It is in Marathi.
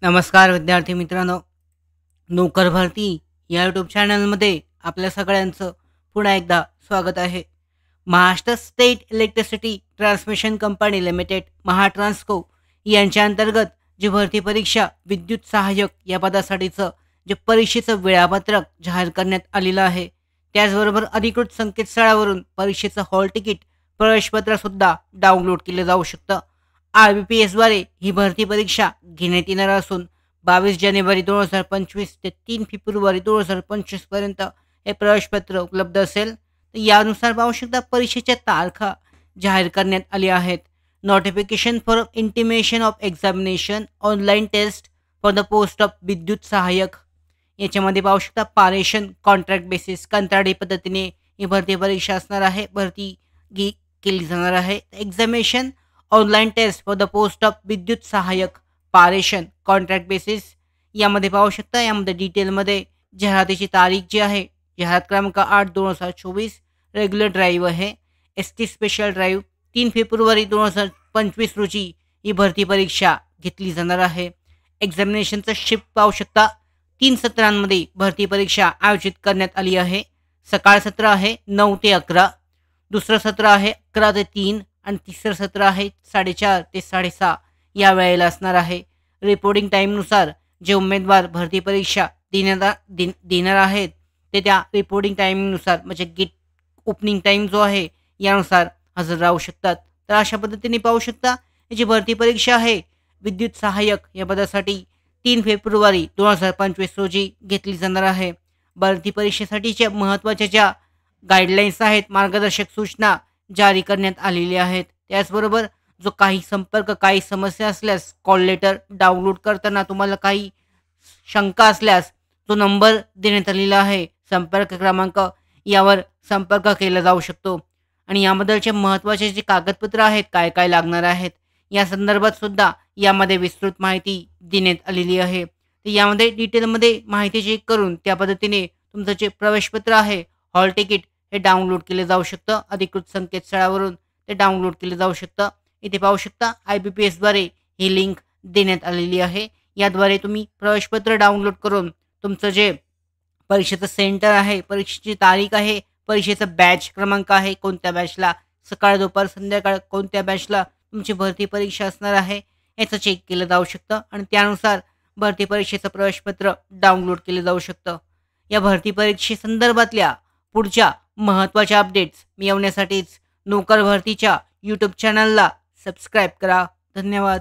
नमस्कार विद्यार्थी मित्रांनो, नोकर भरती या यूट्यूब चॅनलमध्ये आपल्या सगळ्यांचं पुन्हा एकदा स्वागत आहे. Maharashtra state electricity transmission company limited Mahatransco यांच्या अंतर्गत जी भरती परीक्षा विद्युत सहाय्यक या पदासाठीचं जे परीक्षेचं वेळापत्रक जाहीर करण्यात आलेलं आहे. त्याचबरोबर अधिकृत संकेतस्थळावरून परीक्षेचं हॉल तिकीट प्रवेशपत्रसुद्धा डाउनलोड केलं जाऊ शकतं. RBPSद्वारे ही भरती परीक्षा घेण्यात येणार असून 22 जानेवारी 2025 ते 3 फेब्रुवारी 2025 पर्यंत हे प्रवेशपत्र उपलब्ध असेल. तर यानुसार पाहू शकता परीक्षेच्या तारखा जाहीर करण्यात आल्या आहेत. Notification for intimation of examination online test for the post of विद्युत सहाय्यक याच्यामध्ये पाहू शकता पारेषण कॉन्ट्रॅक्ट बेसिस कंत्राटी पद्धतीने ही भरती परीक्षा असणार आहे. भरती केली जाणार आहे. Examination online test for the post of विद्युत सहाय्यक पारेषण कॉन्ट्रॅक्ट बेसिस यामध्ये पाहू शकता. यामध्ये डिटेलमध्ये जाहिरातीची तारीख जी आहे जाहिरात क्रमांक 8/2024 रेग्युलर ड्राईव्ह आहे. ST स्पेशल ड्राईव्ह 3 फेब्रुवारी 2025 रोजी ही भरती परीक्षा घेतली जाणार आहे. एक्झामिनेशनचं शिफ्ट पाहू शकता. 3 सत्रांमध्ये भरती परीक्षा आयोजित करण्यात आली आहे. सकाळ सत्र आहे 9 ते 11, दुसरं सत्र आहे 11 ते 3 आणि तिसरं सत्र आहे 4:30 ते 6:30 या वेळेला असणार आहे. रिपोर्टिंग टाईमनुसार जे उमेदवार भरती परीक्षा देणार आहेत ते त्या रिपोर्टिंग टाईमनुसार म्हणजे गेट ओपनिंग टाईम जो आहे यानुसार हजर राहू शकतात. तर अशा पद्धतीने पाहू शकता जी भरती परीक्षा आहे विद्युत सहाय्यक या पदासाठी 3 फेब्रुवारी 2025 रोजी घेतली जाणार आहे. भरती परीक्षेसाठीच्या महत्त्वाच्या ज्या गाईडलाईन्स आहेत मार्गदर्शक सूचना जारी करण्यात आलेल्या आहेत. त्याचबरोबर जो काही संपर्क काही समस्या असल्यास कॉल लेटर डाउनलोड करताना तुम्हाला काही शंका असल्यास जो नंबर देण्यात आलेला आहे संपर्क क्रमांक यावर संपर्क केला जाऊ शकतो. आणि याबद्दलचे महत्त्वाचे जे कागदपत्र आहेत काय काय लागणार आहेत या संदर्भात सुद्धा यामध्ये विस्तृत माहिती देण्यात आलेली आहे. तर यामध्ये डिटेलमध्ये माहिती चेक करून त्या पद्धतीने तुमचं जे प्रवेशपत्र आहे हॉल तिकीट हे डाउनलोड केले जाऊ शकतं. अधिकृत संकेतस्थळावरून ते डाउनलोड केलं जाऊ शकतं. इथे पाहू शकता IBPSद्वारे ही लिंक देण्यात आलेली आहे. याद्वारे तुम्ही प्रवेशपत्र डाउनलोड करून तुमचं जे परीक्षेचं सेंटर आहे, परीक्षेची तारीख आहे, परीक्षेचा बॅच क्रमांक आहे, कोणत्या बॅचला सकाळ दुपार संध्याकाळ कोणत्या बॅचला तुमची भरती परीक्षा असणार आहे याचं चेक केलं जाऊ शकतं आणि त्यानुसार भरती परीक्षेचं प्रवेशपत्र डाउनलोड केलं जाऊ शकतं. या भरती परीक्षेसंदर्भातल्या पुढच्या महत्त्वाच्या अपडेट्स मिळवण्यासाठीच नोकर भरतीच्या यूट्यूब चॅनलला सबस्क्राईब करा. धन्यवाद.